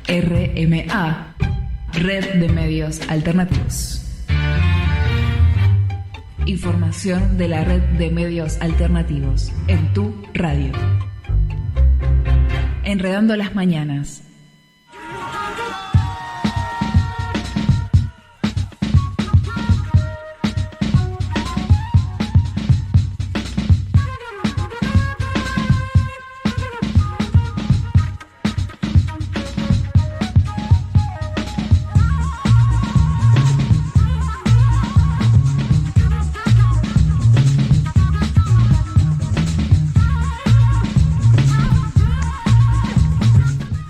RMA, Red de Medios Alternativos. Información de la Red de Medios Alternativos en tu radio. Enredando las mañanas.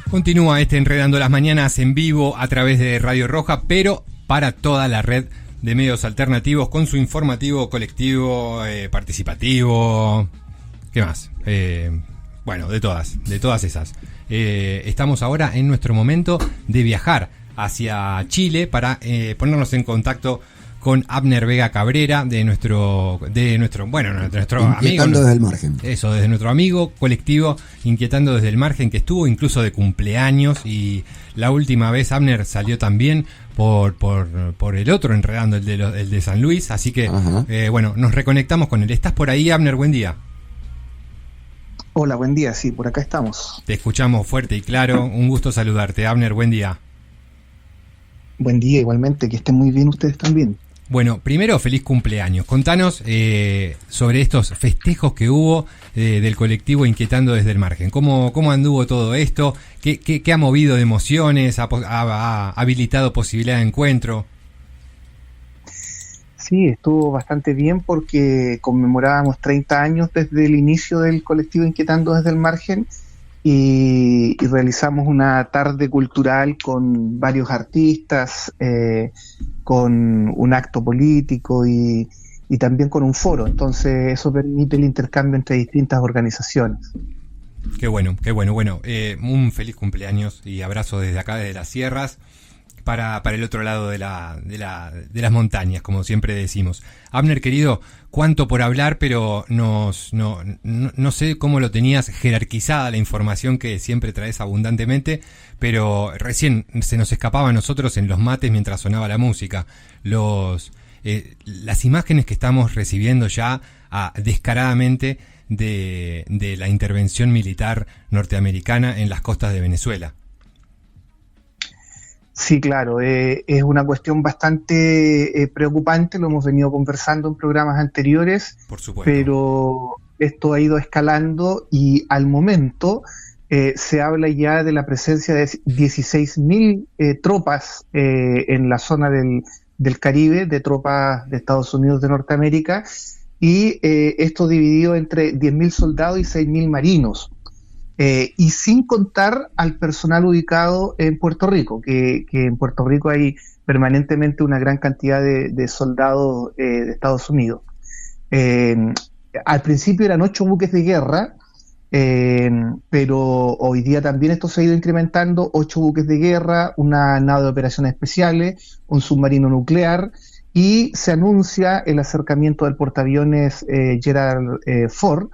Continúa Enredando las Mañanas en vivo a través de Radio Roja, pero para toda la red de medios alternativos con su informativo colectivo, participativo, ¿qué más? Bueno, de todas esas. Estamos ahora en nuestro momento de viajar hacia Chile para ponernos en contacto con Abner Vega Cabrera, de nuestro amigo. Desde el margen. Eso, desde nuestro amigo colectivo Inquietando desde el Margen, que estuvo incluso de cumpleaños, y la última vez Abner salió también por el otro Enredando, el de San Luis, así que nos reconectamos con él. ¿Estás por ahí, Abner? Buen día. Hola, buen día, sí, por acá estamos. Te escuchamos fuerte y claro, un gusto saludarte, Abner, buen día. Buen día, igualmente, que estén muy bien ustedes también. Bueno, primero, feliz cumpleaños. Contanos sobre estos festejos que hubo del colectivo Inquietando desde el Margen. ¿Cómo anduvo todo esto? ¿Qué ha movido de emociones? ¿Ha habilitado posibilidad de encuentro? Sí, estuvo bastante bien porque conmemorábamos 30 años desde el inicio del colectivo Inquietando desde el Margen y realizamos una tarde cultural con varios artistas, con un acto político y también con un foro. Entonces eso permite el intercambio entre distintas organizaciones. Qué bueno. Bueno, un feliz cumpleaños y abrazo desde acá, desde las sierras, para el otro lado de las montañas, como siempre decimos. Abner, querido, cuánto por hablar, pero no sé cómo lo tenías jerarquizada la información que siempre traes abundantemente, pero recién se nos escapaba a nosotros en los mates mientras sonaba la música. Las imágenes que estamos recibiendo ya descaradamente de la intervención militar norteamericana en las costas de Venezuela. Sí, claro, es una cuestión bastante preocupante, lo hemos venido conversando en programas anteriores. Por supuesto. Pero esto ha ido escalando y al momento se habla ya de la presencia de 16.000 tropas en la zona del Caribe, de tropas de Estados Unidos de Norteamérica, y esto dividido entre 10.000 soldados y 6.000 marinos. Y sin contar al personal ubicado en Puerto Rico, que en Puerto Rico hay permanentemente una gran cantidad de soldados de Estados Unidos. Al principio eran 8 buques de guerra, pero hoy día también esto se ha ido incrementando: 8 buques de guerra, una nave de operaciones especiales, un submarino nuclear, y se anuncia el acercamiento del portaaviones Gerald Ford,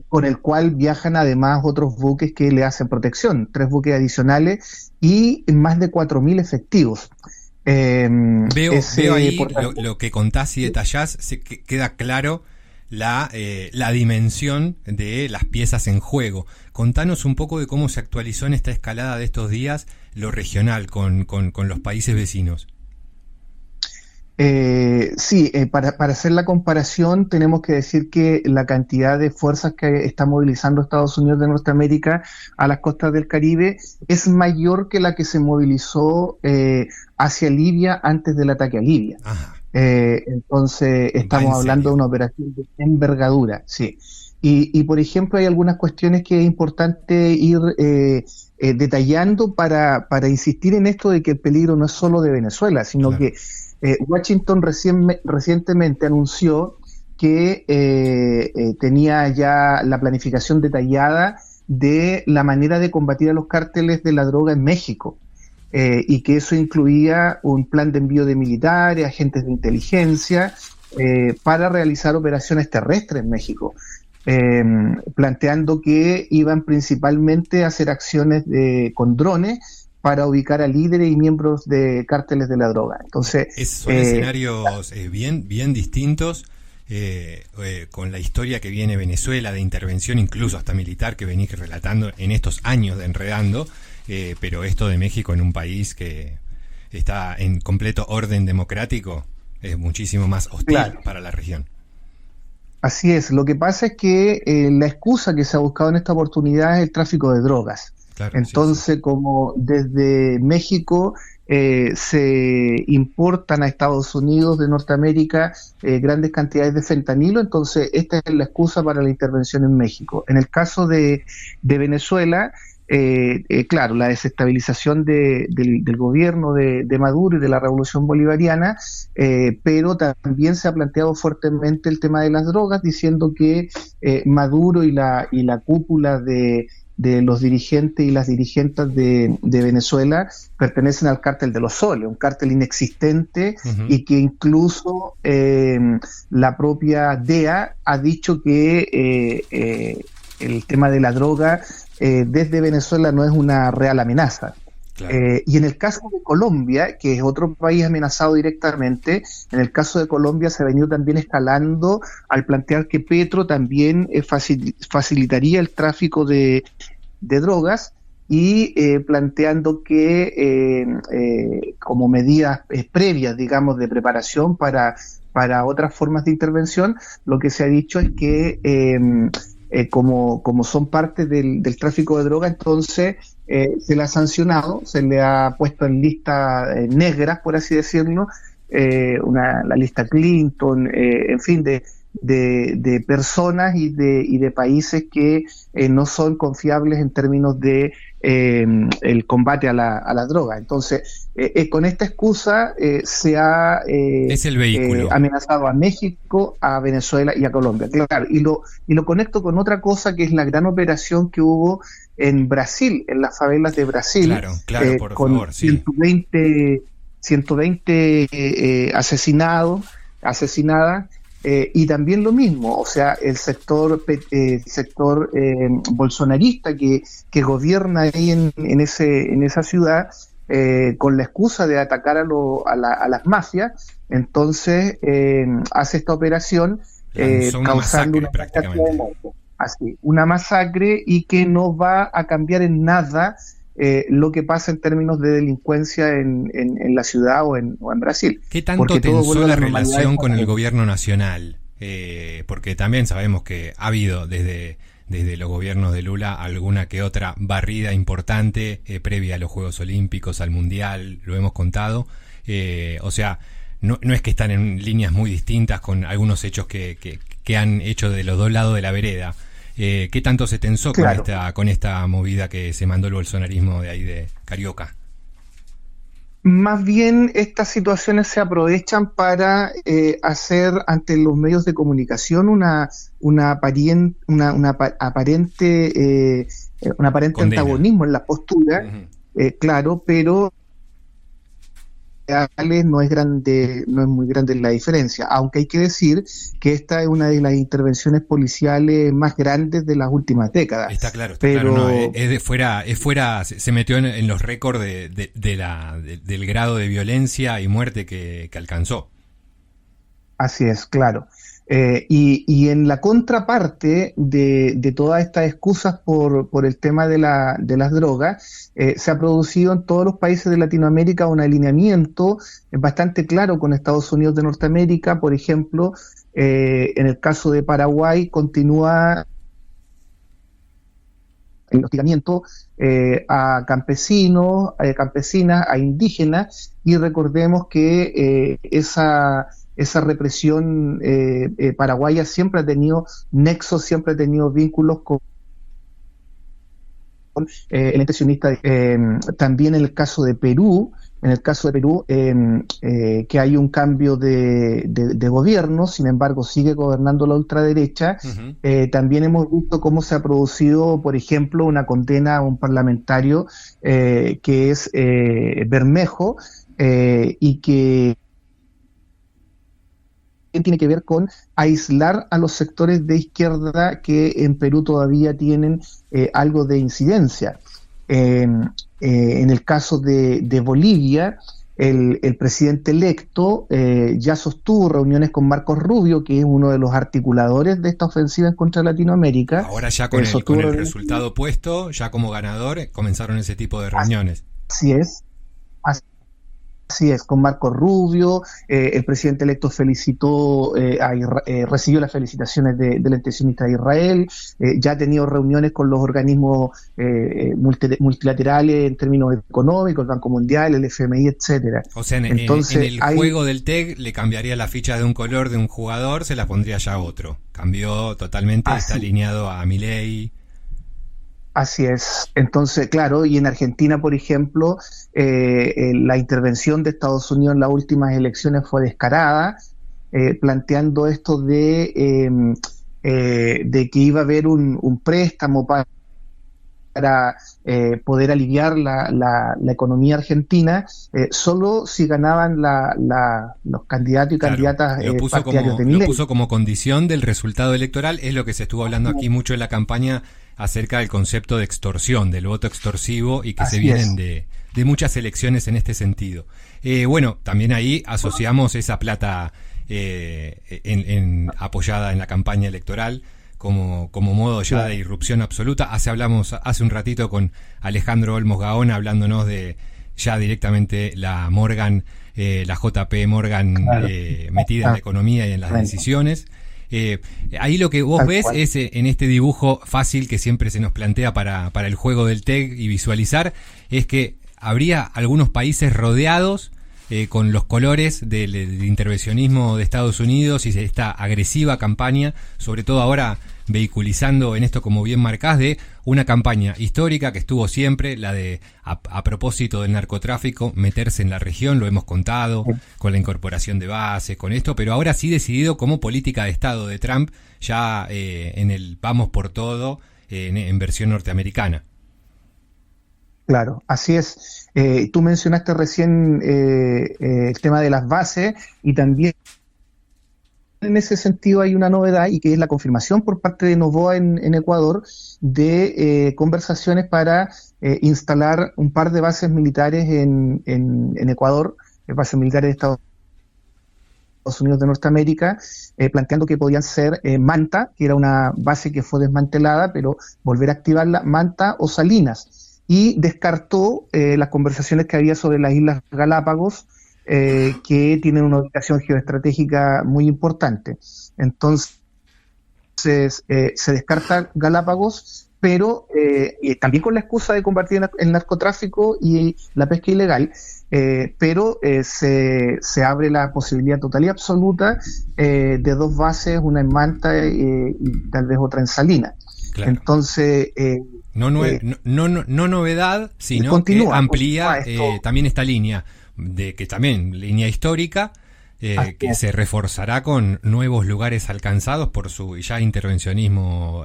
con el cual viajan además otros buques que le hacen protección, 3 buques adicionales y más de 4.000 efectivos. Veo ahí lo que contás y detallás, queda claro la dimensión de las piezas en juego. Contanos un poco de cómo se actualizó en esta escalada de estos días lo regional con los países vecinos. Para hacer la comparación tenemos que decir que la cantidad de fuerzas que está movilizando Estados Unidos de Norteamérica a las costas del Caribe es mayor que la que se movilizó hacia Libia antes del ataque a Libia. Entonces estamos hablando de una operación de envergadura, sí. Y por ejemplo hay algunas cuestiones que es importante ir detallando para insistir en esto de que el peligro no es solo de Venezuela, sino claro, que Washington recientemente anunció que tenía ya la planificación detallada de la manera de combatir a los cárteles de la droga en México, y que eso incluía un plan de envío de militares, agentes de inteligencia, para realizar operaciones terrestres en México. planteando que iban principalmente a hacer acciones con drones para ubicar a líderes y miembros de cárteles de la droga. Entonces, son escenarios bien distintos, con la historia que viene Venezuela de intervención, incluso hasta militar, que venís relatando en estos años de Enredando, pero esto de México en un país que está en completo orden democrático es muchísimo más hostil para la región. Así es, lo que pasa es que la excusa que se ha buscado en esta oportunidad es el tráfico de drogas. Claro, entonces, sí. Como desde México se importan a Estados Unidos de Norteamérica grandes cantidades de fentanilo, entonces esta es la excusa para la intervención en México. En el caso de Venezuela, claro, la desestabilización del gobierno de Maduro y de la revolución bolivariana, pero también se ha planteado fuertemente el tema de las drogas, diciendo que Maduro y la cúpula de los dirigentes y las dirigentes de Venezuela pertenecen al cártel de los soles, un cártel inexistente, y que incluso la propia DEA ha dicho que el tema de la droga desde Venezuela no es una real amenaza. Claro. Y en el caso de Colombia, que es otro país amenazado directamente, en el caso de Colombia se ha venido también escalando al plantear que Petro también facilitaría el tráfico de drogas, y planteando que como medidas previas, digamos, de preparación para otras formas de intervención, lo que se ha dicho es que como son parte del tráfico de droga, entonces se le ha sancionado, se le ha puesto en lista negras, por así decirlo, la lista Clinton, en fin, de personas y de países que no son confiables en términos de el combate a la droga. Entonces, con esta excusa se ha es el vehículo. Amenazado a México, a Venezuela y a Colombia. Claro, y lo conecto con otra cosa, que es la gran operación que hubo en Brasil, en las favelas de Brasil. Claro, por con favor, sí. 120 asesinadas. Y también lo mismo, o sea, el sector bolsonarista que gobierna ahí en esa ciudad, con la excusa de atacar a las mafias, entonces hace esta operación causando una masacre de muertos. Así, una masacre, y que no va a cambiar en nada lo que pasa en términos de delincuencia en la ciudad o en Brasil. ¿Qué tanto tensó la relación con el gobierno nacional? Porque también sabemos que ha habido desde los gobiernos de Lula alguna que otra barrida importante previa a los Juegos Olímpicos, al Mundial, lo hemos contado. O sea, no es que están en líneas muy distintas, con algunos hechos que han hecho de los dos lados de la vereda. ¿Qué tanto se tensó con esta movida que se mandó el bolsonarismo de ahí de Carioca? Más bien, estas situaciones se aprovechan para hacer ante los medios de comunicación una aparente antagonismo en la postura, claro, pero no es muy grande la diferencia, aunque hay que decir que esta es una de las intervenciones policiales más grandes de las últimas décadas. Está claro, no, es de fuera, se metió en los récords del grado de violencia y muerte que alcanzó. Así es, claro. Y en la contraparte de todas estas excusas por el tema de las drogas, se ha producido en todos los países de Latinoamérica un alineamiento bastante claro con Estados Unidos de Norteamérica. Por ejemplo, en el caso de Paraguay continúa el hostigamiento a campesinos, a campesinas, a indígenas, y recordemos que esa represión paraguaya siempre ha tenido nexos, siempre ha tenido vínculos con el ente sionista. También en el caso de Perú, que hay un cambio de gobierno, sin embargo sigue gobernando la ultraderecha. También hemos visto cómo se ha producido, por ejemplo, una condena a un parlamentario que es Bermejo, y que tiene que ver con aislar a los sectores de izquierda que en Perú todavía tienen algo de incidencia. En el caso de Bolivia, el presidente electo ya sostuvo reuniones con Marcos Rubio, que es uno de los articuladores de esta ofensiva en contra de Latinoamérica. Ahora ya con el resultado puesto, ya como ganador, comenzaron ese tipo de reuniones. Así es. Así es, con Marco Rubio, el presidente electo felicitó, recibió las felicitaciones del intencionista de Israel, ya ha tenido reuniones con los organismos multilaterales en términos económicos, el Banco Mundial, el FMI, etcétera. O sea, en el juego del TEG le cambiaría la ficha de un color de un jugador, se la pondría ya otro. Cambió totalmente, está alineado a Milei. Así es. Entonces, claro, y en Argentina, por ejemplo, la intervención de Estados Unidos en las últimas elecciones fue descarada, planteando esto de que iba a haber un préstamo para poder aliviar la economía argentina, solo si ganaban los candidatos y candidatas partidarios de Milei. Lo puso como condición del resultado electoral, es lo que se estuvo hablando aquí mucho en la campaña acerca del concepto de extorsión, del voto extorsivo, y que se vienen de muchas elecciones en este sentido. Bueno, también ahí asociamos esa plata apoyada en la campaña electoral como modo ya de irrupción absoluta. Hablamos hace un ratito con Alejandro Olmos Gaona hablándonos de ya directamente la Morgan, la JP Morgan metida en la economía y en las decisiones. Ahí lo que vos ves es en este dibujo fácil que siempre se nos plantea para el juego del TEG y visualizar, es que habría algunos países rodeados con los colores del intervencionismo de Estados Unidos y esta agresiva campaña, sobre todo ahora vehiculizando en esto, como bien marcás, de una campaña histórica que estuvo siempre, la de, a propósito del narcotráfico, meterse en la región, lo hemos contado, con la incorporación de bases, con esto, pero ahora sí decidido como política de Estado de Trump, ya en el vamos por todo, en versión norteamericana. Claro, así es. Tú mencionaste recién el tema de las bases, y también en ese sentido hay una novedad, y que es la confirmación por parte de Noboa en Ecuador de conversaciones para instalar un par de bases militares en Ecuador, bases militares de Estados Unidos de Norteamérica, planteando que podían ser Manta, que era una base que fue desmantelada, pero volver a activarla, Manta o Salinas, y descartó las conversaciones que había sobre las Islas Galápagos, que tienen una ubicación geoestratégica muy importante. Entonces, se descarta Galápagos, pero también con la excusa de combatir el narcotráfico y la pesca ilegal, pero se abre la posibilidad total y absoluta de dos bases, una en Manta y tal vez otra en Salinas. Claro. Entonces... no novedad, sino que amplía también esta línea, de que también línea histórica, que se reforzará con nuevos lugares alcanzados por su ya intervencionismo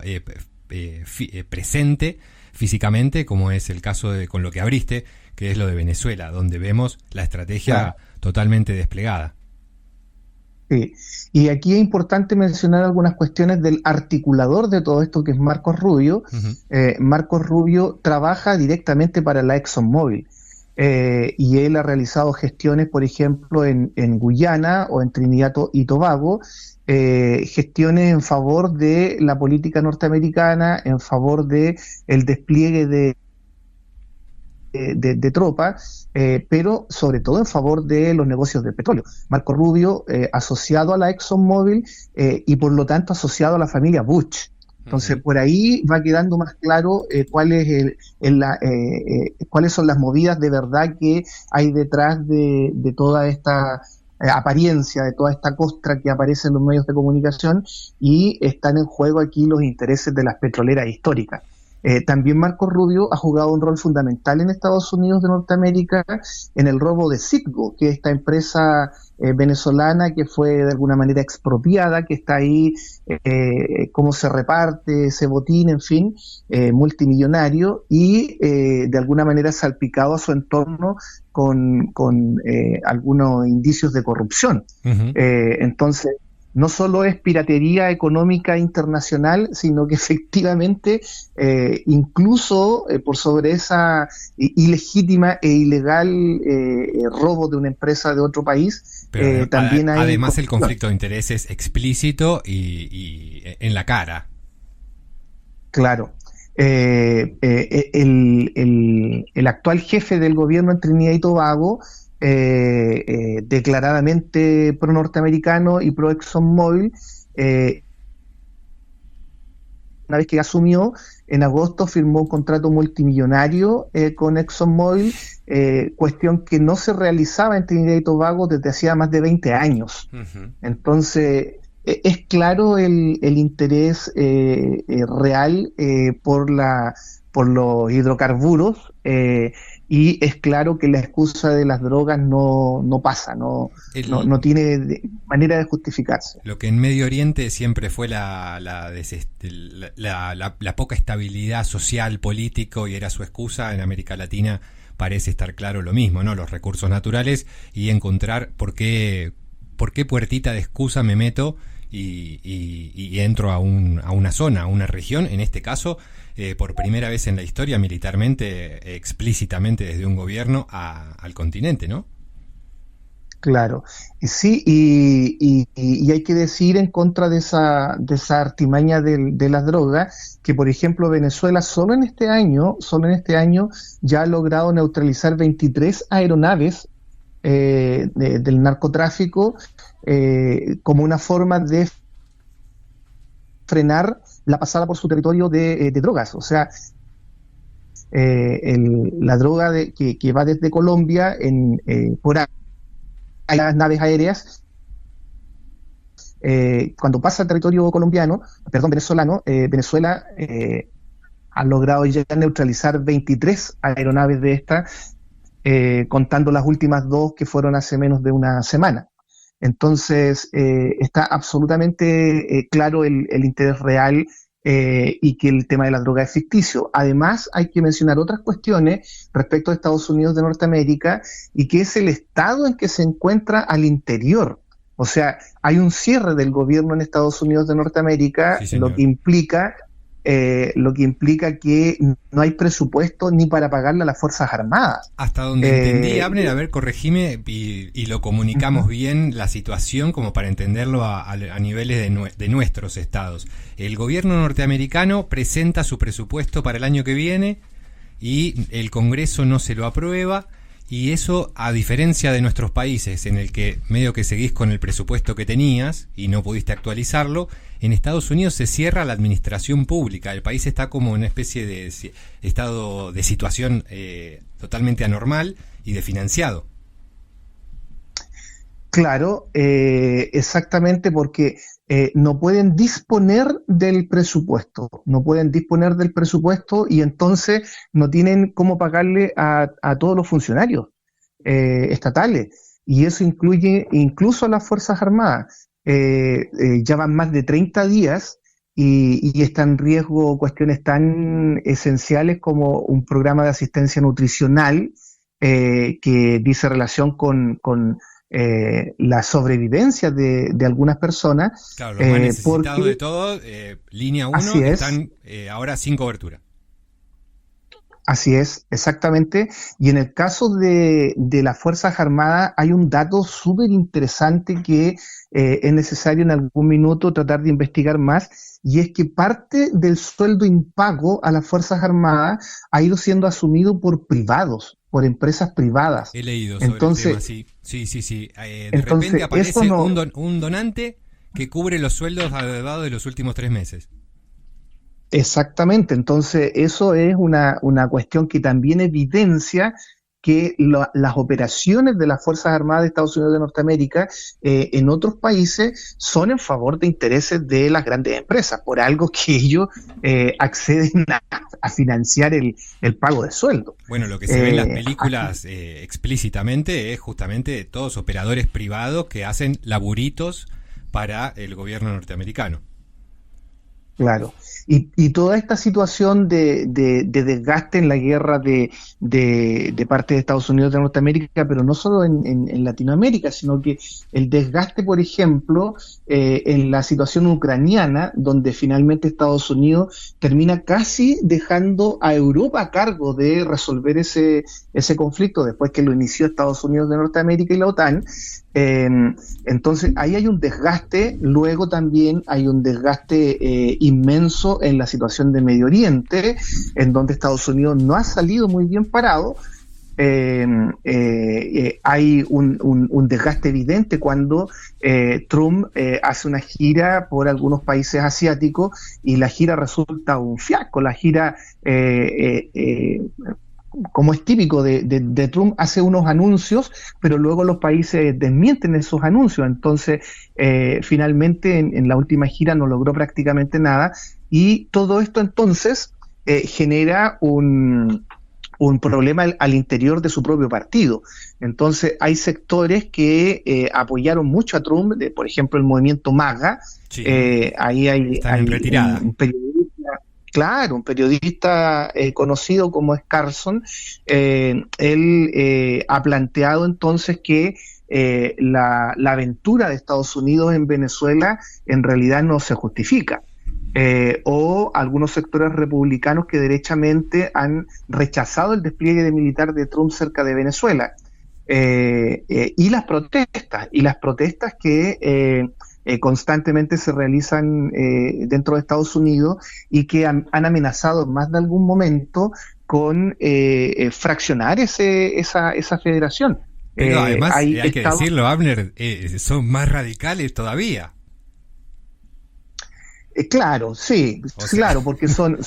presente físicamente, como es el caso con lo que abriste, que es lo de Venezuela, donde vemos la estrategia totalmente desplegada. Sí. Y aquí es importante mencionar algunas cuestiones del articulador de todo esto, que es Marcos Rubio. Marcos Rubio trabaja directamente para la ExxonMobil, y él ha realizado gestiones, por ejemplo, en Guyana o en Trinidad y Tobago, gestiones en favor de la política norteamericana, en favor de el despliegue de tropas, pero sobre todo en favor de los negocios del petróleo. Marco Rubio, asociado a la ExxonMobil, y por lo tanto asociado a la familia Bush. Entonces, por ahí va quedando más claro cuáles son las movidas de verdad que hay detrás de toda esta apariencia, de toda esta costra que aparece en los medios de comunicación, y están en juego aquí los intereses de las petroleras históricas. También Marco Rubio ha jugado un rol fundamental en Estados Unidos de Norteamérica en el robo de Citgo, que es esta empresa venezolana que fue de alguna manera expropiada, que está ahí, cómo se reparte ese botín, en fin, multimillonario, y de alguna manera salpicado a su entorno con algunos indicios de corrupción. Entonces, no solo es piratería económica internacional, sino que efectivamente incluso por sobre esa ilegítima e ilegal robo de una empresa de otro país, pero también hay... además el conflicto de intereses explícito y en la cara. Claro. El actual jefe del gobierno en Trinidad y Tobago, declaradamente pro norteamericano y pro ExxonMobil, una vez que asumió, en agosto firmó un contrato multimillonario con ExxonMobil, cuestión que no se realizaba en Trinidad y Tobago desde hacía más de 20 años. Uh-huh. Entonces, es claro el interés real por los hidrocarburos, y es claro que la excusa de las drogas no pasa, no tiene manera de justificarse. Lo que en Medio Oriente siempre fue la poca estabilidad social, político, y era su excusa, en América Latina parece estar claro lo mismo, ¿no? Los recursos naturales, y encontrar por qué puertita de excusa me meto y entro a una zona, a una región, en este caso, por primera vez en la historia, militarmente, explícitamente desde un gobierno al continente, ¿no? Claro, sí, y hay que decir en contra de esa artimaña de las drogas, que por ejemplo Venezuela solo en este año ya ha logrado neutralizar 23 aeronaves del narcotráfico, como una forma de frenar la pasada por su territorio de drogas. O sea, la droga que va desde Colombia por las naves aéreas, cuando pasa al territorio venezolano, Venezuela ha logrado ya neutralizar 23 aeronaves de estas, contando las últimas 2 que fueron hace menos de una semana. Entonces, está absolutamente claro el interés real, y que el tema de la droga es ficticio. Además, hay que mencionar otras cuestiones respecto a Estados Unidos de Norteamérica, y que es el estado en que se encuentra al interior. O sea, hay un cierre del gobierno en Estados Unidos de Norteamérica, sí, lo que implica que no hay presupuesto ni para pagarle a las Fuerzas Armadas. Hasta donde entendí, Abner, a ver, corregime, y lo comunicamos bien la situación como para entenderlo a niveles de nuestros estados. El gobierno norteamericano presenta su presupuesto para el año que viene y el Congreso no se lo aprueba, y eso, a diferencia de nuestros países, en el que medio que seguís con el presupuesto que tenías y no pudiste actualizarlo, en Estados Unidos se cierra la administración pública. El país está como en una especie de estado de situación totalmente anormal y desfinanciado. Claro, exactamente, porque no pueden disponer del presupuesto, y entonces no tienen cómo pagarle a todos los funcionarios estatales, y eso incluye incluso a las Fuerzas Armadas. Ya van más de 30 días y está en riesgo cuestiones tan esenciales como un programa de asistencia nutricional, que dice relación con la sobrevivencia de algunas personas. Claro, los más necesitados de todo, línea 1, están ahora sin cobertura. Así es, exactamente. Y en el caso de las Fuerzas Armadas hay un dato súper interesante que es necesario en algún minuto tratar de investigar más, y es que parte del sueldo impago a las Fuerzas Armadas ha ido siendo asumido por privados, por empresas privadas. He leído sobre el tema, sí. De repente aparece un donante que cubre los sueldos adeudados de los últimos 3 meses. Exactamente, entonces eso es una cuestión que también evidencia que las operaciones de las Fuerzas Armadas de Estados Unidos de Norteamérica en otros países son en favor de intereses de las grandes empresas, por algo que ellos acceden a financiar el pago de sueldo. Bueno, lo que se ve en las películas explícitamente es justamente todos operadores privados que hacen laburitos para el gobierno norteamericano. Claro. Y toda esta situación de desgaste en la guerra de parte de Estados Unidos de Norteamérica, pero no solo en Latinoamérica, sino que el desgaste, por ejemplo, en la situación ucraniana, donde finalmente Estados Unidos termina casi dejando a Europa a cargo de resolver ese conflicto después que lo inició Estados Unidos de Norteamérica y la OTAN. Entonces ahí hay un desgaste, luego también hay un desgaste inmenso en la situación de Medio Oriente, en donde Estados Unidos no ha salido muy bien parado. Hay un desgaste evidente cuando Trump hace una gira por algunos países asiáticos y la gira resulta un fiasco. La gira como es típico de Trump, hace unos anuncios, pero luego los países desmienten esos anuncios. Entonces, finalmente, en la última gira no logró prácticamente nada. Y todo esto, entonces, genera un problema al interior de su propio partido. Entonces, hay sectores que apoyaron mucho a Trump, por ejemplo, el movimiento MAGA. Sí. Ahí hay en retirada. Un periodista. Claro, un periodista conocido como es Carlson, él ha planteado entonces que la aventura de Estados Unidos en Venezuela en realidad no se justifica. O algunos sectores republicanos que derechamente han rechazado el despliegue militar de Trump cerca de Venezuela. Y las protestas que constantemente se realizan dentro de Estados Unidos y que han amenazado en más de algún momento con fraccionar esa federación. Pero además, hay que decirlo, Abner, son más radicales todavía. Claro, sí, claro, porque son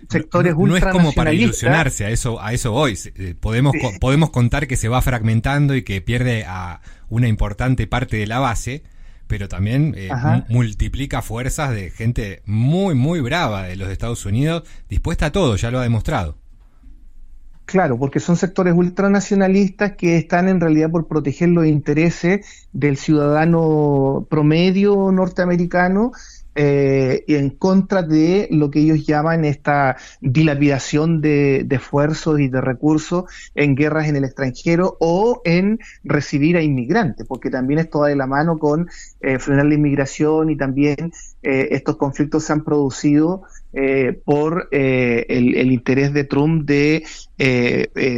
sectores ultranacionalistas. No es como para ilusionarse, a eso voy. Podemos contar que se va fragmentando y que pierde a una importante parte de la base, pero también multiplica fuerzas de gente muy, muy brava de los Estados Unidos, dispuesta a todo, ya lo ha demostrado. Claro, porque son sectores ultranacionalistas que están en realidad por proteger los intereses del ciudadano promedio norteamericano, y en contra de lo que ellos llaman esta dilapidación de esfuerzos y de recursos en guerras en el extranjero o en recibir a inmigrantes, porque también esto va de la mano con frenar la inmigración, y también estos conflictos se han producido por el interés de Trump de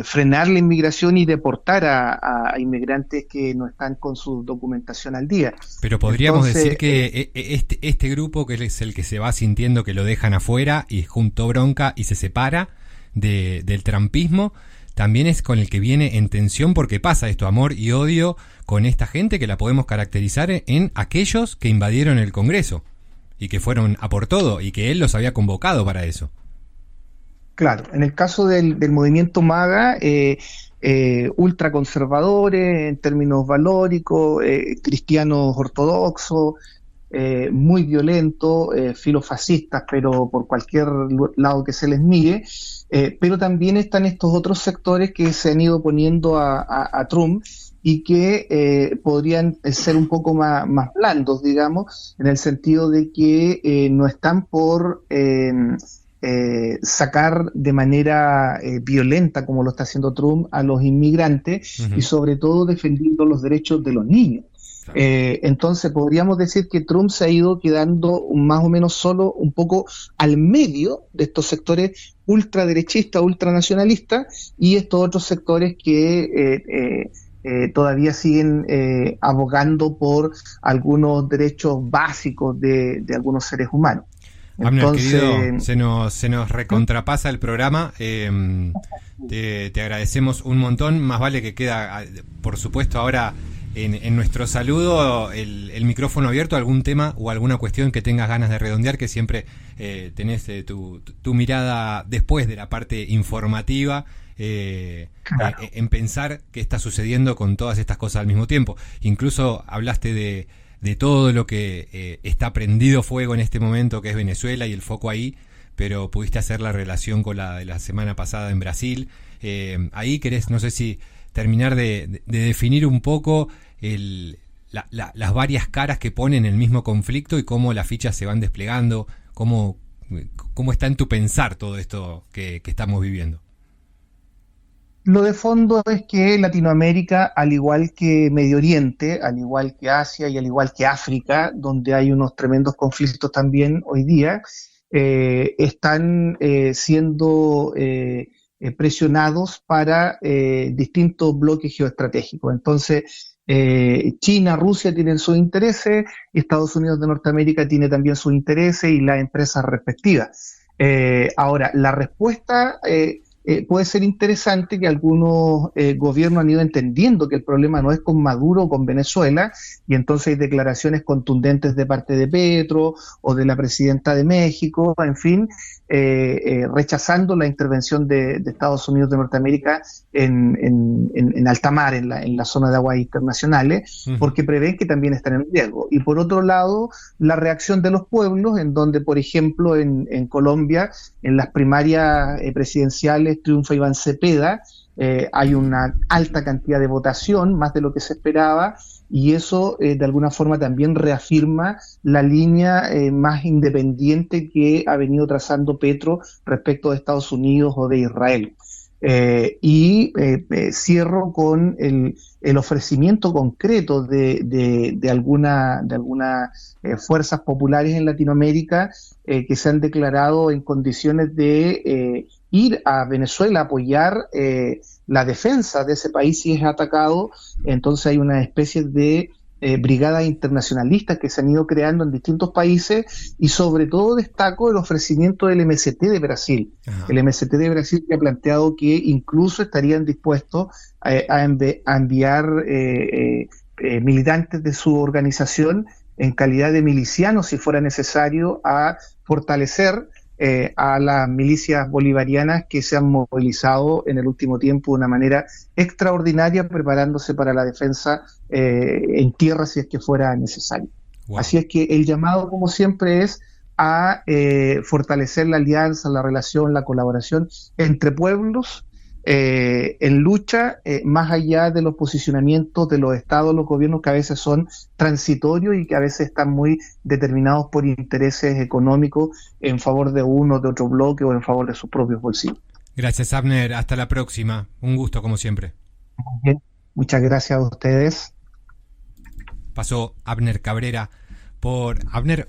frenar la inmigración y deportar a inmigrantes que no están con su documentación al día. Pero podríamos decir que este grupo, que es el que se va sintiendo que lo dejan afuera y juntó bronca y se separa del trumpismo, también es con el que viene en tensión, porque pasa esto, amor y odio con esta gente que la podemos caracterizar en aquellos que invadieron el Congreso y que fueron a por todo, y que él los había convocado para eso. Claro, en el caso del movimiento MAGA, ultraconservadores en términos valóricos, cristianos ortodoxos, muy violentos, filofascistas, pero por cualquier lado que se les mire, pero también están estos otros sectores que se han ido poniendo a Trump, y que podrían ser un poco más blandos, digamos, en el sentido de que no están por sacar de manera violenta, como lo está haciendo Trump, a los inmigrantes, y sobre todo defendiendo los derechos de los niños. Claro. Entonces podríamos decir que Trump se ha ido quedando más o menos solo, un poco al medio de estos sectores ultraderechistas, ultranacionalistas, y estos otros sectores que todavía siguen abogando por algunos derechos básicos de algunos seres humanos. Abner, querido, se nos recontrapasa el programa. Te agradecemos un montón. Más vale que queda, por supuesto, ahora en nuestro saludo el micrófono abierto, algún tema o alguna cuestión que tengas ganas de redondear, que siempre tenés tu mirada después de la parte informativa. Claro. En pensar qué está sucediendo con todas estas cosas al mismo tiempo. Incluso hablaste de todo lo que está prendido fuego en este momento, que es Venezuela y el foco ahí, pero pudiste hacer la relación con la de la semana pasada en Brasil. Ahí querés, no sé si terminar de definir un poco las varias caras que pone en el mismo conflicto y cómo las fichas se van desplegando, ¿Cómo está en tu pensar todo esto que estamos viviendo? Lo de fondo es que Latinoamérica, al igual que Medio Oriente, al igual que Asia y al igual que África, donde hay unos tremendos conflictos también hoy día, están siendo presionados para distintos bloques geoestratégicos. Entonces, China, Rusia tienen sus intereses, Estados Unidos de Norteamérica tiene también sus intereses y las empresas respectivas. Ahora, la respuesta puede ser interesante, que algunos gobiernos han ido entendiendo que el problema no es con Maduro o con Venezuela, y entonces hay declaraciones contundentes de parte de Petro o de la presidenta de México, en fin, rechazando la intervención de Estados Unidos de Norteamérica en alta mar, en la zona de aguas internacionales, porque prevén que también están en riesgo. Y por otro lado, la reacción de los pueblos, en donde, por ejemplo, en Colombia, en las primarias presidenciales triunfa Iván Cepeda, hay una alta cantidad de votación, más de lo que se esperaba, y eso de alguna forma también reafirma la línea más independiente que ha venido trazando Petro respecto de Estados Unidos o de Israel. Cierro con el ofrecimiento concreto de algunas fuerzas populares en Latinoamérica que se han declarado en condiciones de ir a Venezuela a apoyar la defensa de ese país si es atacado. Entonces hay una especie de brigadas internacionalistas que se han ido creando en distintos países, y sobre todo destaco el ofrecimiento del MST de Brasil. Ajá. El MST de Brasil, que ha planteado que incluso estarían dispuestos a enviar militantes de su organización en calidad de milicianos, si fuera necesario, a fortalecer a las milicias bolivarianas que se han movilizado en el último tiempo de una manera extraordinaria, preparándose para la defensa en tierra si es que fuera necesario. Wow. Así es que el llamado, como siempre, es a fortalecer la alianza, la relación, la colaboración entre pueblos en lucha, más allá de los posicionamientos de los estados, los gobiernos, que a veces son transitorios y que a veces están muy determinados por intereses económicos en favor de uno, de otro bloque, o en favor de sus propios bolsillos. Gracias, Abner. Hasta la próxima. Un gusto, como siempre. Muy bien. Muchas gracias a ustedes. Pasó Abner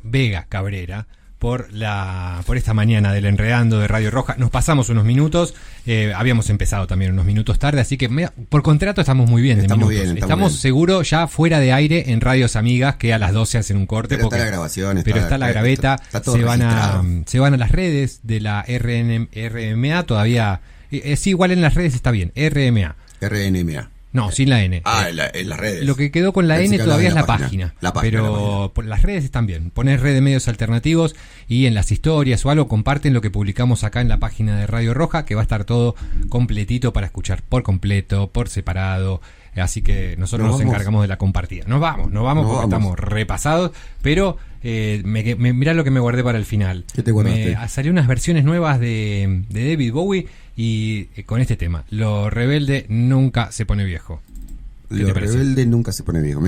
Vega Cabrera, por esta mañana del Enredando de Radio Roja. Nos pasamos unos minutos, habíamos empezado también unos minutos tarde, así que por contrato estamos muy bien de minutos. Estamos seguros ya fuera de aire en Radios Amigas, que a las 12 hacen un corte. Pero está la grabación. Pero está la graveta, está todo se van a las redes de la RMA todavía. Sí, igual en las redes está bien, RMA. No, sin la N. En las redes. Lo que quedó con la N todavía es la página. Pero por las redes están bien. Ponés Red de Medios Alternativos y en las historias o algo comparten lo que publicamos acá en la página de Radio Roja, que va a estar todo completito para escuchar por completo, por separado. Así que nosotros nos encargamos de la compartida. Nos vamos porque estamos repasados, pero mirá lo que me guardé para el final. ¿Qué te guardaste? Salió unas versiones nuevas de David Bowie y con este tema: lo rebelde nunca se pone viejo. Lo rebelde nunca se pone viejo.